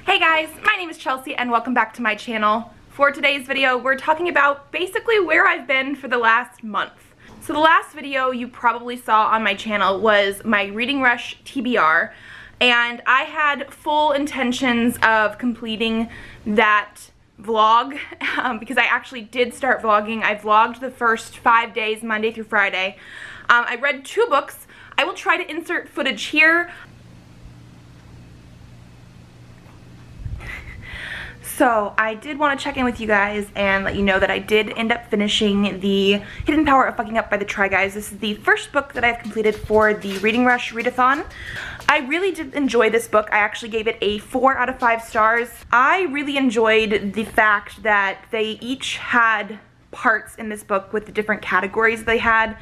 Hey guys, my name is Chelsea and welcome back to my channel. For today's video, we're talking about basically where I've been for the last month. So the last video you probably saw on my channel was my Reading Rush TBR, and I had full intentions of completing that vlog because I actually did start vlogging. I vlogged the first 5 days, Monday through Friday. I read 2 books. I will try to insert footage here. So I did want to check in with you guys and let you know that I did end up finishing the Hidden Power of Fucking Up by the Try Guys. This is the first book that I've completed for the Reading Rush readathon. I really did enjoy this book. I actually gave it a 4 out of 5 stars. I really enjoyed the fact that they each had parts in this book with the different categories they had,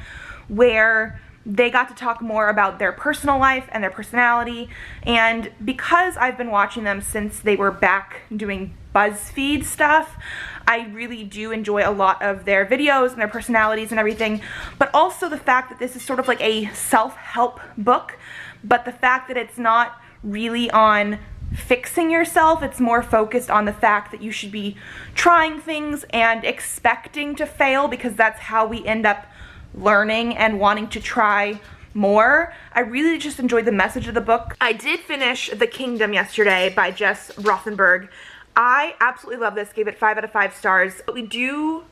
where they got to talk more about their personal life and their personality. And because I've been watching them since they were back doing BuzzFeed stuff, I really do enjoy a lot of their videos and their personalities and everything. But also the fact that this is sort of like a self-help book, but the fact that it's not really on fixing yourself, it's more focused on the fact that you should be trying things and expecting to fail, because that's how we end up learning and wanting to try more. I really just enjoyed the message of the book. I did finish The Kingdom yesterday by Jess Rothenberg. I absolutely love this, gave it 5 out of 5 stars. But we do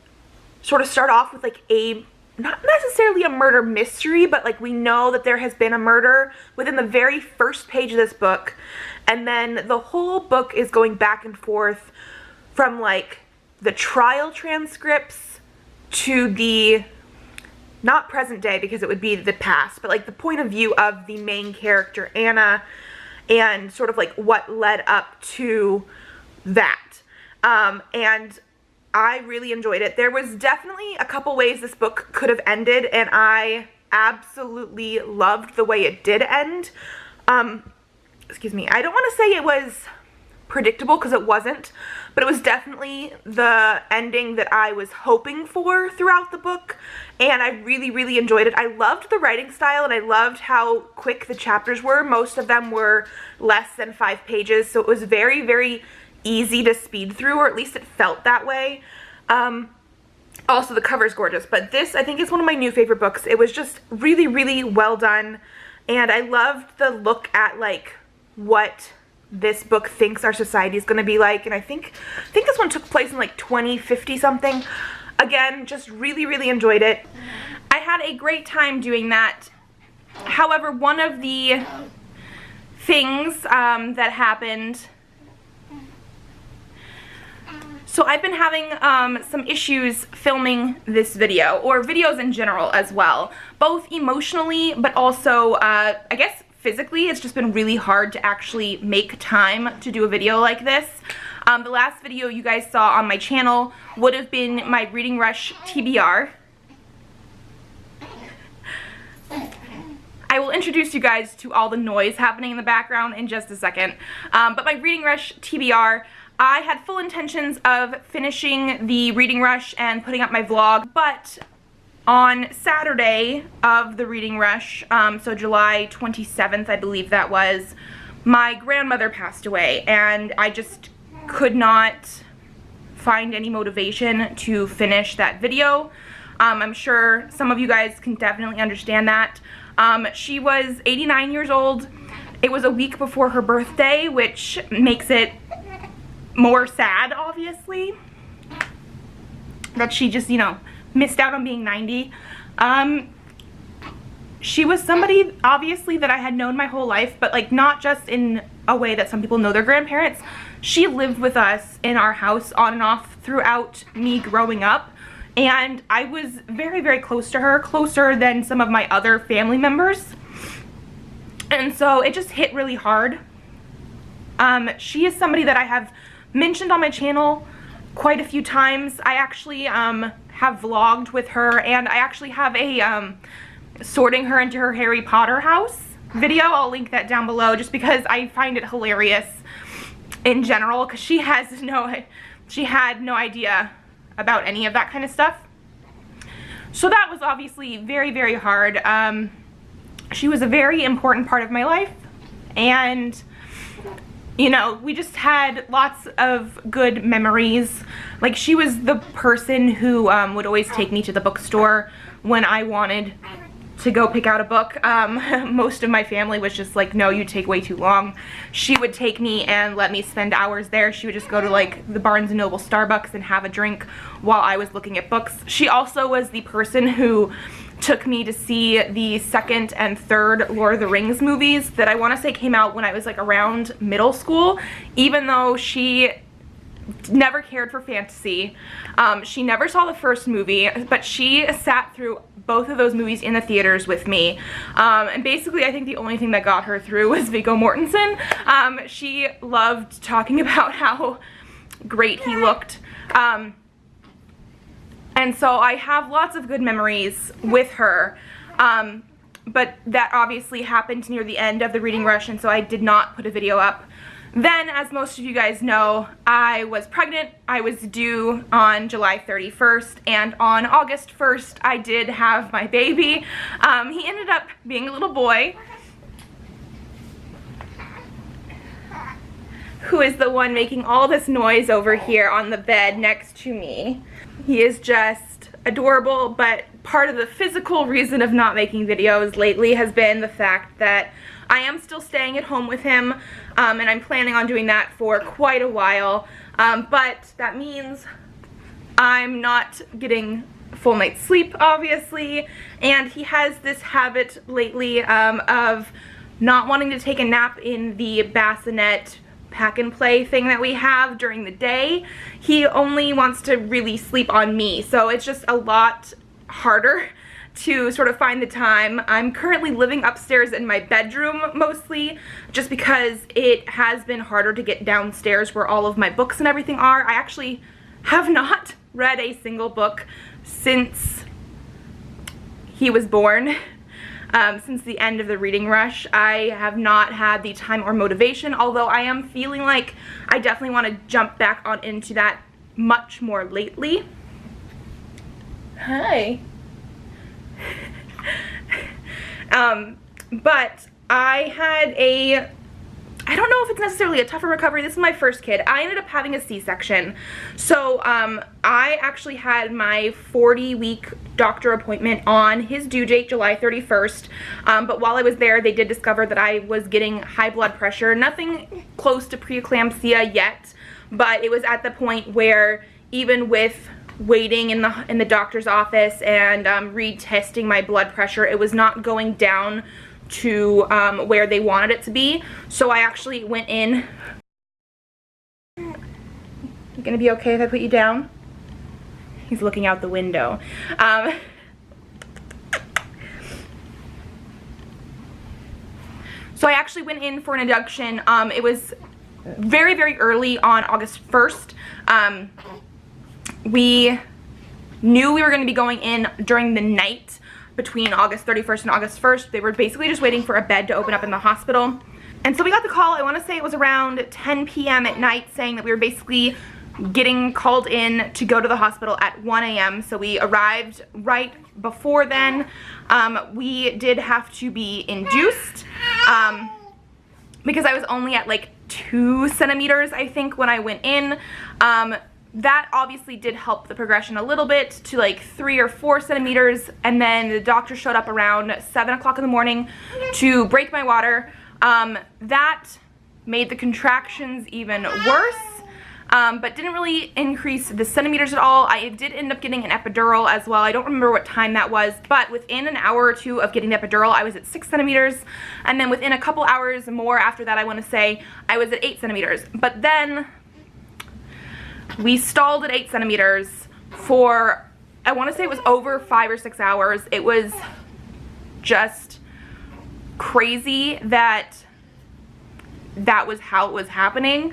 sort of start off with like a, not necessarily a murder mystery, but like we know that there has been a murder within the very first page of this book. And then the whole book is going back and forth from like the trial transcripts to the, not present day because it would be the past, but like the point of view of the main character, Anna, and sort of like what led up to that. And I really enjoyed it. There was definitely a couple ways this book could have ended, and I absolutely loved the way it did end. Excuse me, I don't want to say it was predictable because it wasn't, but it was definitely the ending that I was hoping for throughout the book, and I really enjoyed it. I loved the writing style, and I loved how quick the chapters were. Most of them were less than 5 pages, so it was very easy to speed through, or at least it felt that way. Also, the cover's gorgeous, but this I think is one of my new favorite books. It was just really well done, and I loved the look at like what this book thinks our society is going to be like. And I think this one took place in like 2050 something. Again, just really enjoyed it. I had a great time doing that. However, one of the things that happened, so I've been having some issues filming this video, or videos in general as well, both emotionally but also I guess physically. It's just been really hard to actually make time to do a video like this. The last video you guys saw on my channel would have been my Reading Rush TBR. I will introduce you guys to all the noise happening in the background in just a second. But my Reading Rush TBR, I had full intentions of finishing the Reading Rush and putting up my vlog, but on Saturday of the Reading Rush, so July 27th I believe that was, my grandmother passed away, and I just could not find any motivation to finish that video. I'm sure some of you guys can definitely understand that. She was 89 years old. It was a week before her birthday, which makes it more sad, obviously, that she just, you know, missed out on being 90. She was somebody, obviously, that I had known my whole life, but like not just in a way that some people know their grandparents. She lived with us in our house on and off throughout me growing up, and I was very close to her, closer than some of my other family members, and so it just hit really hard. She is somebody that I have mentioned on my channel quite a few times. I actually have vlogged with her, and I actually have a sorting her into her Harry Potter house video. I'll link that down below, just because I find it hilarious in general, because she had no idea about any of that kind of stuff. So that was obviously very hard. She was a very important part of my life, and you know, we just had lots of good memories. Like, she was the person who would always take me to the bookstore when I wanted to go pick out a book. Most of my family was just like, no, you take way too long. She would take me and let me spend hours there. She would just go to like the Barnes & Noble Starbucks and have a drink while I was looking at books. She also was the person who took me to see the second and third Lord of the Rings movies that I want to say came out when I was like around middle school, even though she never cared for fantasy. She never saw the first movie, but she sat through both of those movies in the theaters with me. And basically I think the only thing that got her through was Viggo Mortensen. She loved talking about how great he looked. And so I have lots of good memories with her. But that obviously happened near the end of the reading rush, and so I did not put a video up. Then, as most of you guys know, I was pregnant. I was due on July 31st, and on August 1st, I did have my baby. He ended up being a little boy, who is the one making all this noise over here on the bed next to me. He is just adorable, but part of the physical reason of not making videos lately has been the fact that I am still staying at home with him, and I'm planning on doing that for quite a while, but that means I'm not getting full night's sleep, obviously, and he has this habit lately of not wanting to take a nap in the bassinet pack and play thing that we have during the day. He only wants to really sleep on me, so it's just a lot harder to sort of find the time. I'm currently living upstairs in my bedroom mostly, just because it has been harder to get downstairs where all of my books and everything are. I actually have not read a single book since he was born. Since the end of the reading rush, I have not had the time or motivation, although I am feeling like I definitely want to jump back on into that much more lately. Hi. But I had I don't know if it's necessarily a tougher recovery. This is my first kid. I ended up having a C-section. So I actually had my 40-week doctor appointment on his due date, July 31st. But while I was there, they did discover that I was getting high blood pressure. Nothing close to preeclampsia yet, but it was at the point where even with waiting in the doctor's office and retesting my blood pressure, it was not going down to where they wanted it to be. So I actually went in. You gonna be okay if I put you down? He's looking out the window. So I actually went in for an induction. It was very, very early on August 1st. We knew we were going to be going in during the night between August 31st and August 1st. They were basically just waiting for a bed to open up in the hospital. And so we got the call, I want to say it was around 10 p.m. at night, saying that we were basically getting called in to go to the hospital at 1 a.m. So we arrived right before then. We did have to be induced because I was only at like 2 centimeters, I think, when I went in. That obviously did help the progression a little bit to like 3 or 4 centimeters, and then the doctor showed up around 7 o'clock in the morning to break my water. That made the contractions even worse, but didn't really increase the centimeters at all. I did end up getting an epidural as well. I don't remember what time that was, but within an hour or two of getting the epidural, I was at 6 centimeters, and then within a couple hours more after that, I want to say, I was at 8 centimeters. But then we stalled at 8 centimeters for, I want to say it was over 5 or 6 hours. It was just crazy that was how it was happening.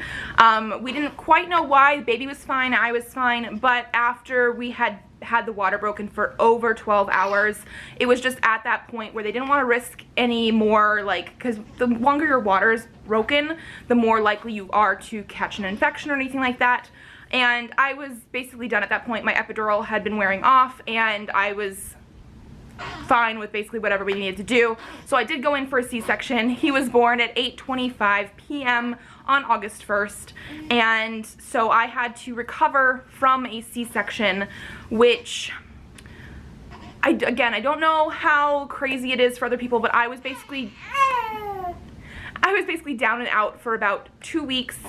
We didn't quite know why. The baby was fine, I was fine, but after we had the water broken for over 12 hours, it was just at that point where they didn't want to risk any more, like, because the longer your water is broken, the more likely you are to catch an infection or anything like that. And I was basically done at that point. My epidural had been wearing off, and I was fine with basically whatever we needed to do. So I did go in for a C-section. He was born at 8:25 p.m. on August 1st, and so I had to recover from a C-section, which again, I don't know how crazy it is for other people, but I was basically down and out for about 2 weeks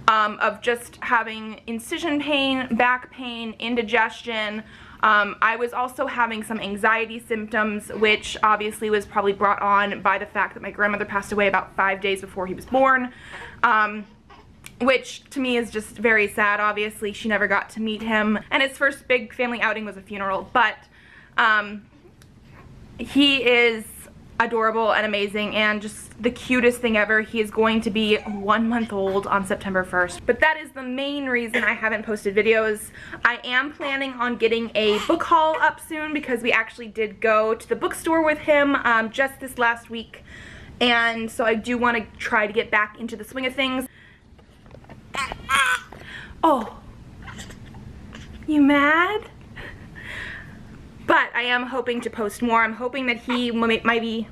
of just having incision pain, back pain, indigestion. I was also having some anxiety symptoms, which obviously was probably brought on by the fact that my grandmother passed away about 5 days before he was born, which to me is just very sad. Obviously, she never got to meet him, and his first big family outing was a funeral, but he is adorable and amazing and just the cutest thing ever. He is going to be 1 month old on September 1st. But that is the main reason I haven't posted videos. I am planning on getting a book haul up soon because we actually did go to the bookstore with him just this last week. And so I do want to try to get back into the swing of things. Oh, you mad? But I am hoping to post more. I'm hoping that he maybe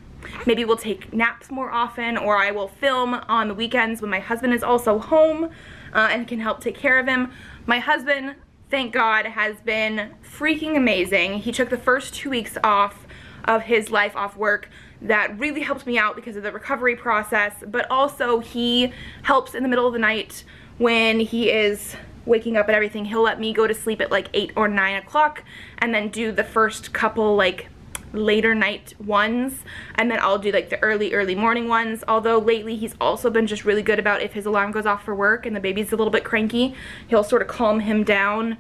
will take naps more often, or I will film on the weekends when my husband is also home and can help take care of him. My husband, thank God, has been freaking amazing. He took the first 2 weeks off of his life off work. That really helped me out because of the recovery process, but also he helps in the middle of the night when he is waking up and everything. He'll let me go to sleep at like 8 or 9 o'clock and then do the first couple like later night ones, and then I'll do like the early morning ones. Although lately he's also been just really good about, if his alarm goes off for work and the baby's a little bit cranky, he'll sort of calm him down.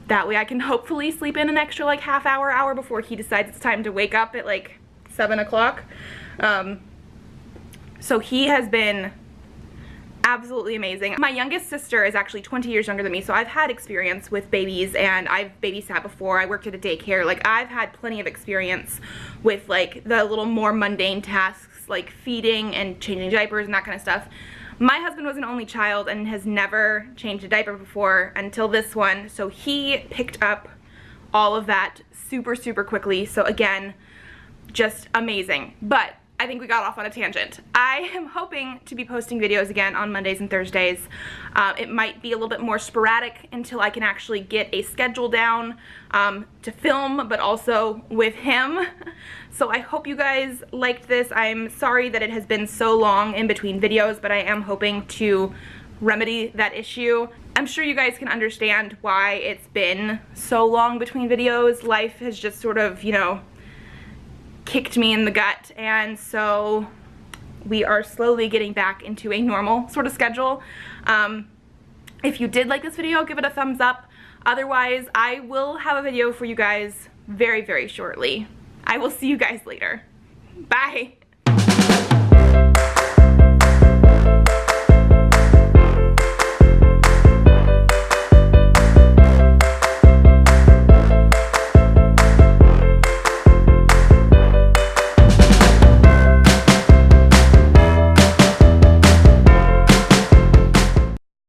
That way I can hopefully sleep in an extra like half hour before he decides it's time to wake up at like 7 o'clock. So he has been absolutely amazing. My youngest sister is actually 20 years younger than me, so I've had experience with babies, and I've babysat before. I worked at a daycare. Like, I've had plenty of experience with like the little more mundane tasks like feeding and changing diapers and that kind of stuff. My husband was an only child and has never changed a diaper before until this one, so he picked up all of that super quickly. So again, just amazing. But I think we got off on a tangent. I am hoping to be posting videos again on Mondays and Thursdays. It might be a little bit more sporadic until I can actually get a schedule down to film, but also with him. So I hope you guys liked this. I'm sorry that it has been so long in between videos, but I am hoping to remedy that issue. I'm sure you guys can understand why it's been so long between videos. Life has just sort of, you know, kicked me in the gut, and so we are slowly getting back into a normal sort of schedule. If you did like this video, give it a thumbs up. Otherwise, I will have a video for you guys very shortly. I will see you guys later. Bye!